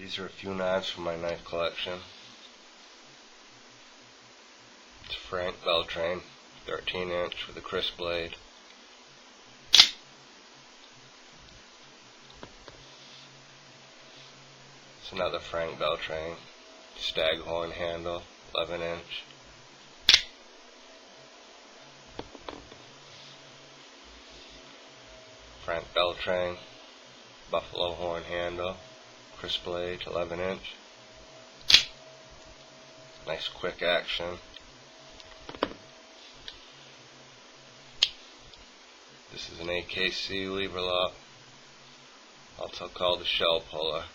These are a few knives from my knife collection. It's a Frank Beltrame 13-inch with a crisp blade. It's another Frank Beltrame Staghorn handle, 11-inch. Frank Beltrame buffalo horn handle, crisp blade, 11-inch. Nice quick action. This is an AKC lever lock, also called a shell puller.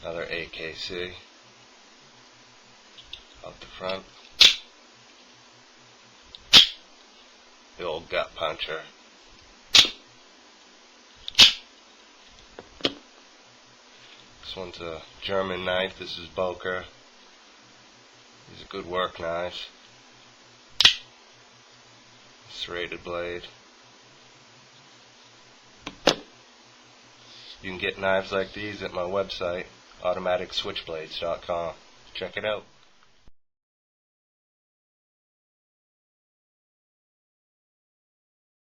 Another AKC out the front. The old gut puncher. This one's a German knife. This is Boker. These are good work knives. Serrated blade. You can get knives like these at my website, automaticswitchblades.com. Check it out.